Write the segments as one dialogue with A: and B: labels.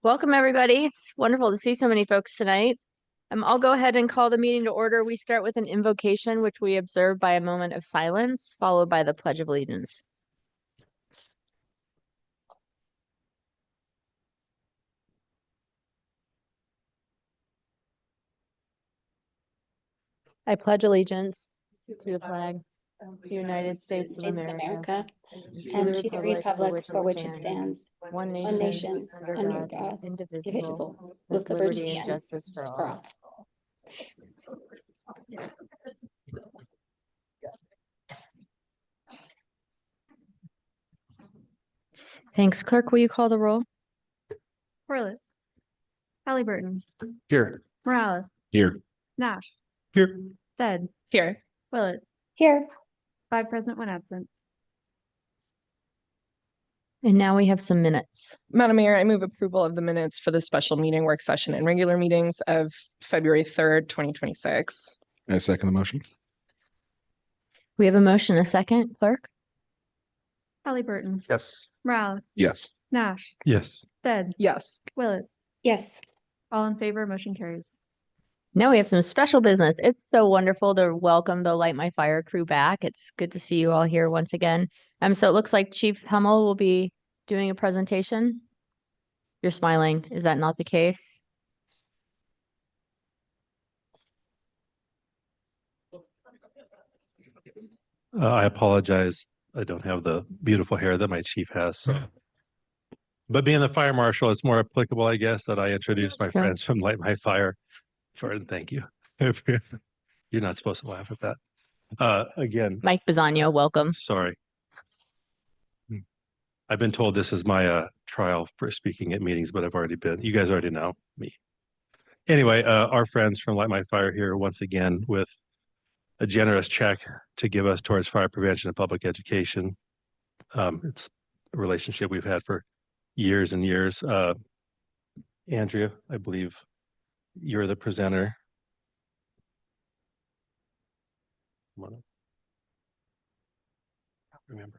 A: Welcome, everybody. It's wonderful to see so many folks tonight. I'll go ahead and call the meeting to order. We start with an invocation, which we observe by a moment of silence, followed by the Pledge of Allegiance. I pledge allegiance to the flag of the United States of America,
B: and to the republic for which it stands,
A: one
B: one nation,
A: under
B: under
A: God,
B: God,
A: indivisible,
B: with liberty and
A: justice for all. Thanks. Clerk, will you call the roll?
C: Corliss, Halliburton,
D: Here.
C: Morales,
D: Here.
C: Nash,
D: Here.
C: Stead,
A: Here.
C: Willett.
B: Here.
C: 5 present, 1 absent.
A: And now we have some minutes.
E: Madam Mayor, I move approval of the minutes for the special meeting, work session, and regular meetings of February 3rd, 2026.
D: I second the motion.
A: We have a motion, a second, clerk?
C: Halliburton,
D: Yes.
C: Morales,
D: Yes.
C: Nash,
D: Yes.
C: Stead,
E: Yes.
C: Willett.
B: Yes.
C: All in favor, motion carries.
A: Now we have some special business. It's so wonderful to welcome the Light My Fire crew back. It's good to see you all here once again. So it looks like Chief Hummel will be doing a presentation. You're smiling. Is that not the case?
F: I apologize. I don't have the beautiful hair that my chief has. So. But being the fire marshal, it's more applicable, I guess, that I introduce my friends from Light My Fire. Jordan, thank you. You're not supposed to laugh at that. Again,
A: Mike Bisagno, welcome.
F: Sorry. I've been told this is my trial for speaking at meetings, but you guys already know me. Anyway, our friends from Light My Fire here once again with a generous check to give us towards fire prevention and public education. It's a relationship we've had for years and years. Andrea, I believe you're the presenter. I don't remember.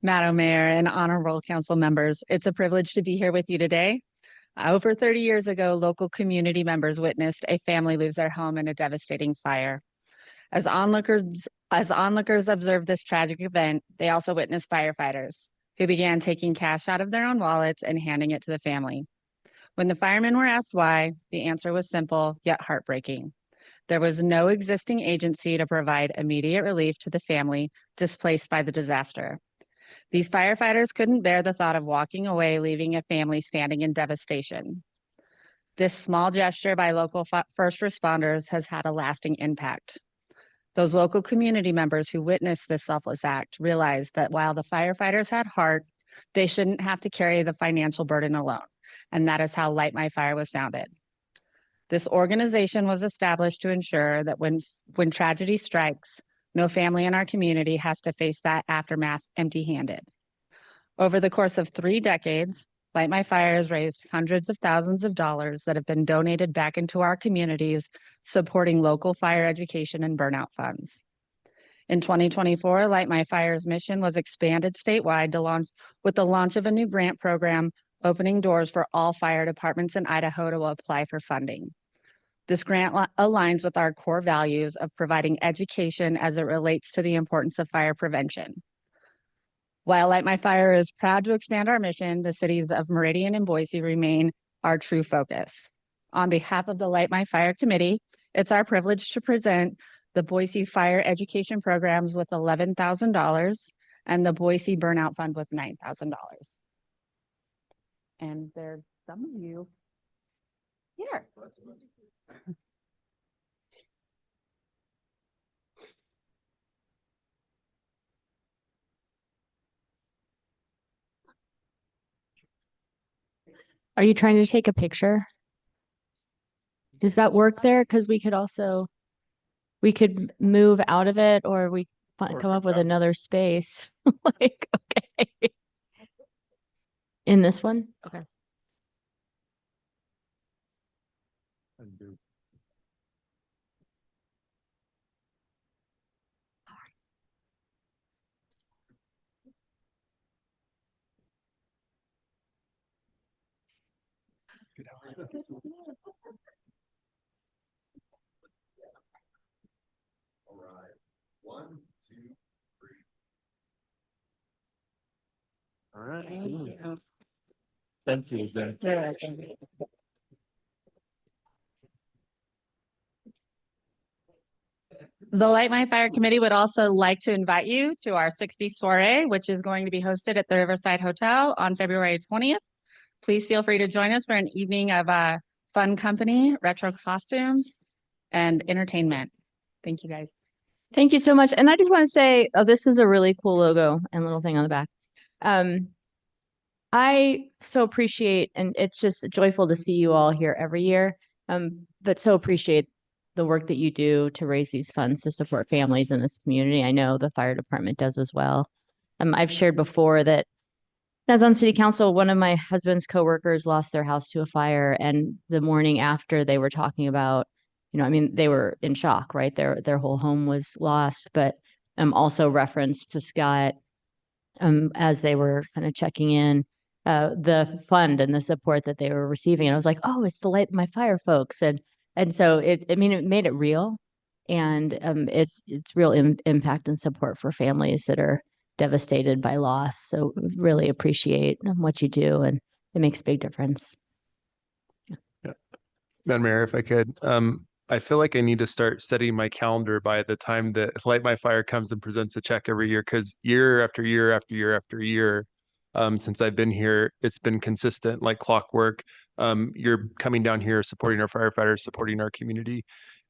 G: Madam Mayor and honorable council members, it's a privilege to be here with you today. Over 30 years ago, local community members witnessed a family lose their home in a devastating fire. As onlookers observed this tragic event, they also witnessed firefighters who began taking cash out of their own wallets and handing it to the family. When the firemen were asked why, the answer was simple yet heartbreaking. There was no existing agency to provide immediate relief to the family displaced by the disaster. These firefighters couldn't bear the thought of walking away, leaving a family standing in devastation. This small gesture by local first responders has had a lasting impact. Those local community members who witnessed this selfless act realized that while the firefighters had heart, they shouldn't have to carry the financial burden alone. And that is how Light My Fire was founded. This organization was established to ensure that when tragedy strikes, no family in our community has to face that aftermath empty-handed. Over the course of 3 decades, Light My Fire has raised hundreds of thousands of dollars that have been donated back into our communities, supporting local fire education and burnout funds. In 2024, Light My Fire's mission was expanded statewide with the launch of a new grant program, opening doors for all fire departments in Idaho to apply for funding. This grant aligns with our core values of providing education as it relates to the importance of fire prevention. While Light My Fire is proud to expand our mission, the cities of Meridian and Boise remain our true focus. On behalf of the Light My Fire Committee, it's our privilege to present the Boise Fire Education Programs with $11,000 and the Boise Burnout Fund with $9,000. And there's some of you here.
A: Are you trying to take a picture? Does that work there? Because we could move out of it, or we come up with another space. Like, okay. In this one? Okay.
F: All right. 1, 2, 3. All right. Thank you.
G: The Light My Fire Committee would also like to invite you to our 60 soiree, which is going to be hosted at the Riverside Hotel on February 20th. Please feel free to join us for an evening of fun company, retro costumes, and entertainment. Thank you, guys.
A: Thank you so much. And I just want to say, oh, this is a really cool logo and little thing on the back. I so appreciate, and it's just joyful to see you all here every year, but so appreciate the work that you do to raise these funds to support families in this community. I know the fire department does as well. I've shared before that when I was on city council, one of my husband's coworkers lost their house to a fire, and the morning after they were talking about, I mean, they were in shock, right? Their whole home was lost, but also referenced to Scott as they were kind of checking in the fund and the support that they were receiving. And I was like, oh, it's the Light My Fire folks. And so it made it real. And it's real impact and support for families that are devastated by loss. So really appreciate what you do, and it makes a big difference.
D: Yeah. Madam Mayor, if I could, I feel like I need to start setting my calendar by the time that Light My Fire comes and presents a check every year, because year after year after year after year, since I've been here, it's been consistent like clockwork. You're coming down here, supporting our firefighters, supporting our community.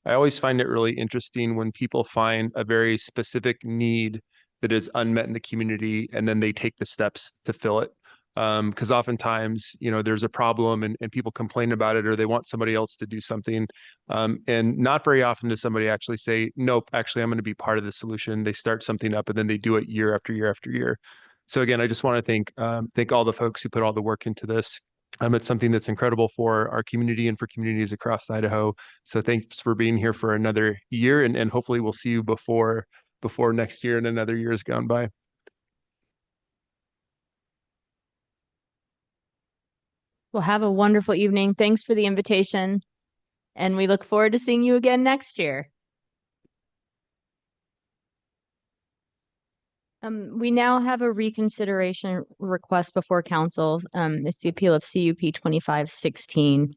D: I always find it really interesting when people find a very specific need that is unmet in the community, and then they take the steps to fill it. Because oftentimes, there's a problem and people complain about it, or they want somebody else to do something. And not very often does somebody actually say, nope, actually, I'm going to be part of the solution. They start something up and then they do it year after year after year. So again, I just want to thank all the folks who put all the work into this. It's something that's incredible for our community and for communities across Idaho. So thanks for being here for another year, and hopefully we'll see you before next year and another year has gone by.
A: Well, have a wonderful evening. Thanks for the invitation. And we look forward to seeing you again next year. We now have a reconsideration request before council. It's the appeal of CUP 2516.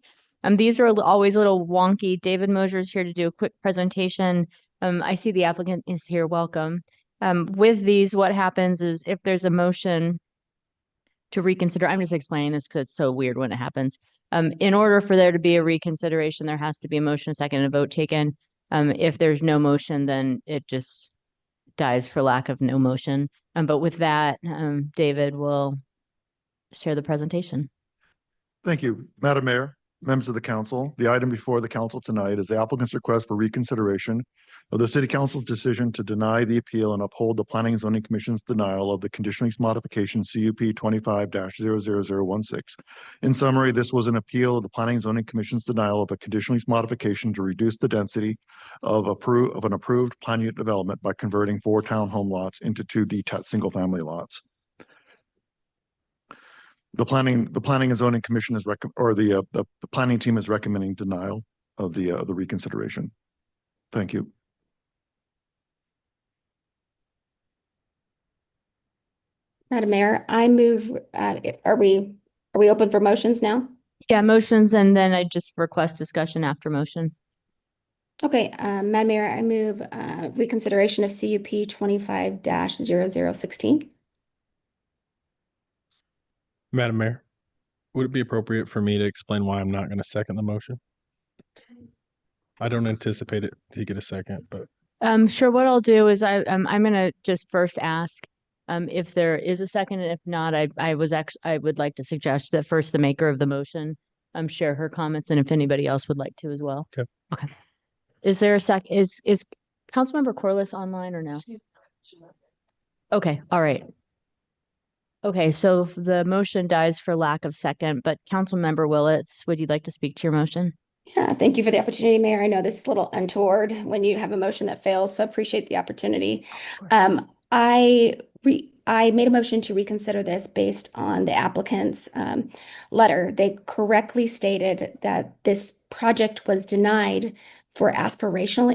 A: These are always a little wonky. David Mosier is here to do a quick presentation. I see the applicant is here. Welcome. With these, what happens is if there's a motion to reconsider, I'm just explaining this because it's so weird when it happens. In order for there to be a reconsideration, there has to be a motion, a second, and a vote taken. If there's no motion, then it just dies for lack of no motion. But with that, David will share the presentation.
H: Thank you, Madam Mayor, members of the council. The item before the council tonight is the applicant's request for reconsideration of the city council's decision to deny the appeal and uphold the Planning and Zoning Commission's denial of the conditional use modification CUP 25-00016. In summary, this was an appeal of the Planning and Zoning Commission's denial of a conditional use modification to reduce the density of an approved plan unit development by converting 4 townhome lots into 2 detached single-family lots. The planning and zoning commission is the planning team is recommending denial of the reconsideration. Thank you.
B: Madam Mayor, I move, are we open for motions now?
A: Yeah, motions, and then I just request discussion after motion.
B: Okay, Madam Mayor, I move reconsideration of CUP 25-0016.
I: Madam Mayor, would it be appropriate for me to explain why I'm not going to second the motion? I don't anticipate it to get a second, but
A: Sure. What I'll do is I'm going to just first ask if there is a second, and if not, I would like to suggest that first the maker of the motion share her comments, and if anybody else would like to as well.
I: Okay.
A: Okay. Is there a is Councilmember Corliss online or no? Okay. All right. Okay, so the motion dies for lack of second, but Councilmember Willits, would you like to speak to your motion?
B: Yeah, thank you for the opportunity, Mayor. I know this is a little untoward when you have a motion that fails, so appreciate the opportunity. I I made a motion to reconsider this based on the applicant's letter. They correctly stated that this project was denied for aspirational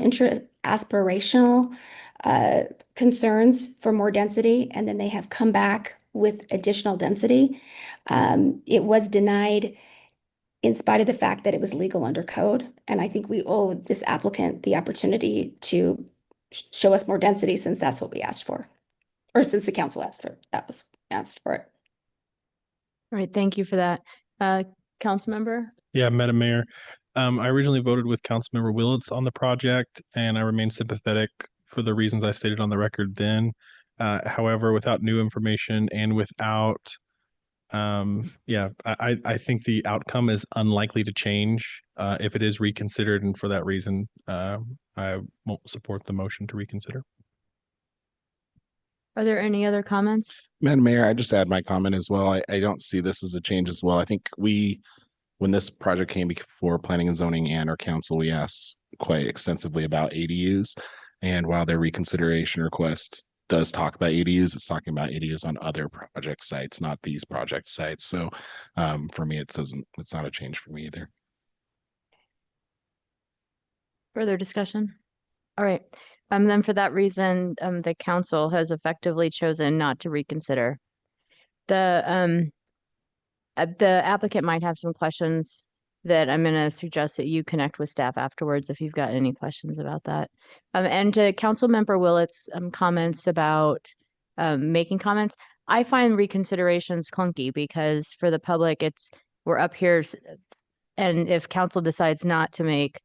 B: concerns for more density, and then they have come back with additional density. It was denied in spite of the fact that it was legal under code, and I think we owe this applicant the opportunity to show us more density since that's what we asked for. Or since the council asked for it.
A: All right, thank you for that. Council member?
I: Yeah, Madam Mayor. I originally voted with Councilmember Willetts on the project, and I remain sympathetic for the reasons I stated on the record then. However, without new information and without, I think the outcome is unlikely to change if it is reconsidered, and for that reason, I won't support the motion to reconsider.
A: Are there any other comments?
J: Madam Mayor, I just add my comment as well. I don't see this as a change as well. I think when this project came before planning and zoning and our council, we asked quite extensively about ADUs. And while their reconsideration request does talk about ADUs, it's talking about ADUs on other project sites, not these project sites. So for me, it's not a change for me either.
A: Further discussion? All right. Then for that reason, the council has effectively chosen not to reconsider. The applicant might have some questions that I'm going to suggest that you connect with staff afterwards if you've got any questions about that. And to Council Member Willett's comments about making comments, I find reconsiderations clunky because for the public, we're up here, and if council decides not to make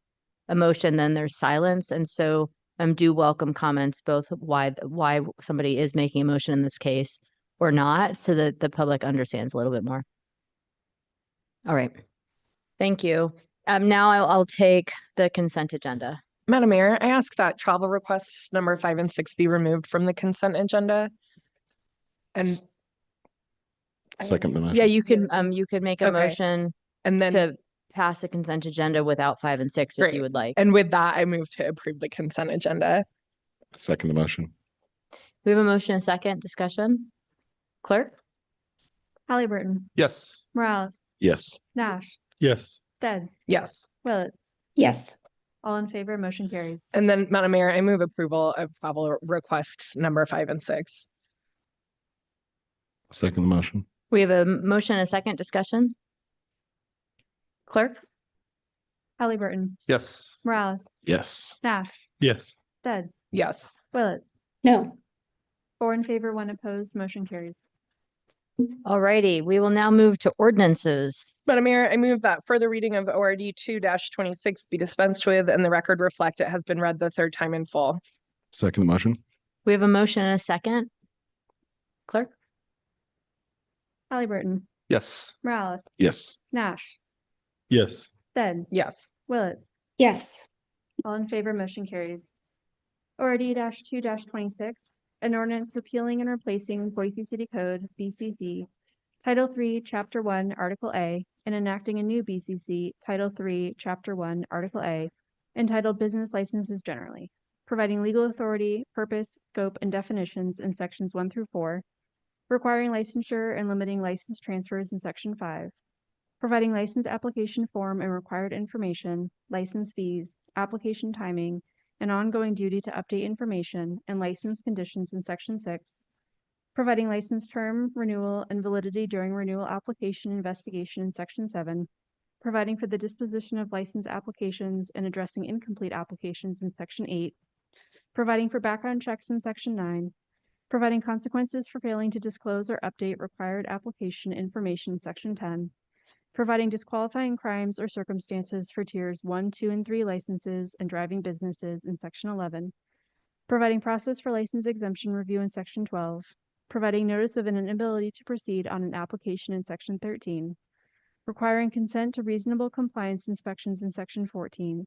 A: a motion, then there's silence. And so do welcome comments, both why somebody is making a motion in this case or not, so that the public understands a little bit more. All right. Thank you. Now I'll take the consent agenda.
E: Madam Mayor, I ask that travel requests number 5 and 6 be removed from the consent agenda. And
J: Second the motion.
A: Yeah, you could make a
E: Okay.
A: motion
E: and then
A: to pass the consent agenda without 5 and 6 if
E: Great.
A: you would like.
E: and with that, I move to approve the consent agenda.
J: Second the motion.
A: We have a motion, a second discussion. Clerk?
C: Halliburton,
D: Yes.
C: Morales,
J: Yes.
C: Nash,
I: Yes.
C: Stead,
E: Yes.
C: Willetts.
B: Yes.
C: All in favor, motion carries.
E: And then, Madam Mayor, I move approval of travel requests number 5 and 6.
J: Second the motion.
A: We have a motion, a second discussion. Clerk?
C: Halliburton,
D: Yes.
C: Morales,
J: Yes.
C: Nash,
I: Yes.
C: Stead,
E: Yes.
C: Willetts.
B: No.
C: 4 in favor, 1 opposed, motion carries.
A: All righty, we will now move to ordinances.
E: Madam Mayor, I move that further reading of ORD 2-26 be dispensed with and the record reflect it has been read the third time in full.
J: Second the motion.
A: We have a motion and a second. Clerk?
C: Halliburton,
D: Yes.
C: Morales,
J: Yes.
C: Nash,
I: Yes.
C: Stead,
E: Yes.
C: Willetts.
B: Yes.
C: All in favor, motion carries. ORD 2-26, an ordinance repealing and replacing Boise City Code, BCC, Title 3, Chapter 1, Article A, and enacting a new BCC, Title 3, Chapter 1, Article A, entitled Business Licenses Generally, providing legal authority, purpose, scope, and definitions in sections 1 through 4, requiring licensure and limiting license transfers in section 5, providing license application form and required information, license fees, application timing, and ongoing duty to update information and license conditions in section 6, providing license term, renewal, and validity during renewal application investigation in section 7, providing for the disposition of license applications and addressing incomplete applications in section 8, providing for background checks in section 9, providing consequences for failing to disclose or update required application information in section 10, providing disqualifying crimes or circumstances for tiers 1, 2, and 3 licenses and driving businesses in section 11, providing process for license exemption review in section 12, providing notice of an inability to proceed on an application in section 13, requiring consent to reasonable compliance inspections in section 14,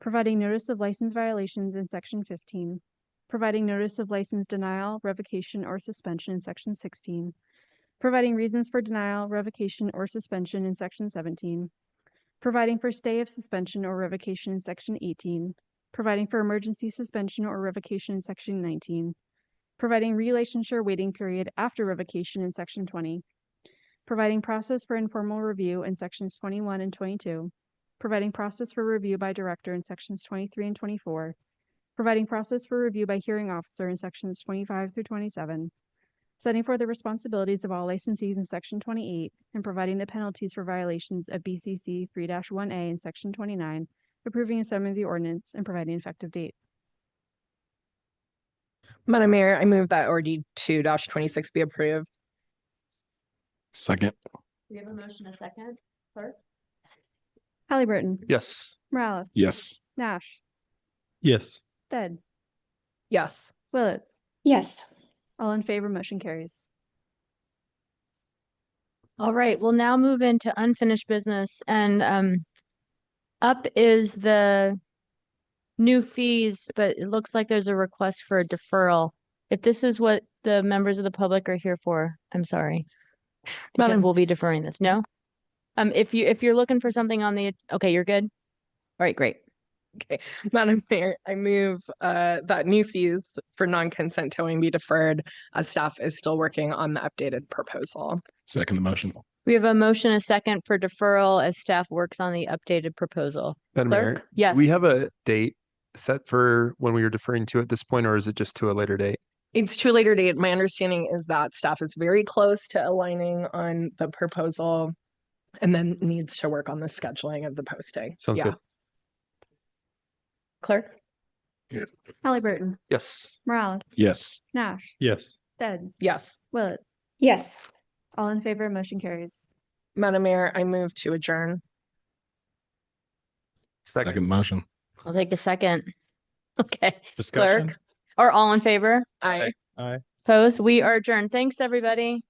C: providing notice of license violations in section 15, providing notice of license denial, revocation, or suspension in section 16, providing reasons for denial, revocation, or suspension in section 17, providing for stay of suspension or revocation in section 18, providing for emergency suspension or revocation in section 19, providing relicensure waiting period after revocation in section 20, providing process for informal review in sections 21 and 22, providing process for review by director in sections 23 and 24, providing process for review by hearing officer in sections 25 through 27, setting forth the responsibilities of all licensees in section 28, and providing the penalties for violations of BCC 3-1A in section 29, approving and summoning the ordinance and providing an effective date.
E: Madam Mayor, I move that ORD 2-26 be approved.
J: Second.
A: We have a motion, a second. Clerk?
C: Halliburton,
D: Yes.
C: Morales,
J: Yes.
C: Nash,
I: Yes.
C: Stead,
E: Yes.
C: Willetts.
B: Yes.
C: All in favor, motion carries.
A: All right, we'll now move into unfinished business and up is the new fees, but it looks like there's a request for a deferral. If this is what the members of the public are here for, I'm sorry. Because
E: Madam-
A: we'll be deferring this. No? If you're looking for something on the, okay, you're good? All right, great.
E: Okay, Madam Mayor, I move that new fees for non-consent towing be deferred as staff is still working on the updated proposal.
J: Second the motion.
A: We have a motion, a second for deferral as staff works on the updated proposal.
D: Madam Mayor,
A: Clerk? Yes.
D: we have a date set for when we are deferring to at this point, or is it just to a later date?
E: It's to a later date. My understanding is that staff is very close to aligning on the proposal and then needs to work on the scheduling of the posting.
D: Sounds good.
E: Clerk?
C: Halliburton,
D: Yes.
C: Morales,
J: Yes.
C: Nash,
I: Yes.
C: Stead,
E: Yes.
C: Willetts.
B: Yes.
C: All in favor, motion carries.
E: Madam Mayor, I move to adjourn.
D: Second.
J: Second motion.
A: I'll take a second. Okay.
I: Discussion.
A: Clerk? Or all in favor?
E: Aye.
I: Aye.
A: Opposed? We are adjourned. Thanks, everybody.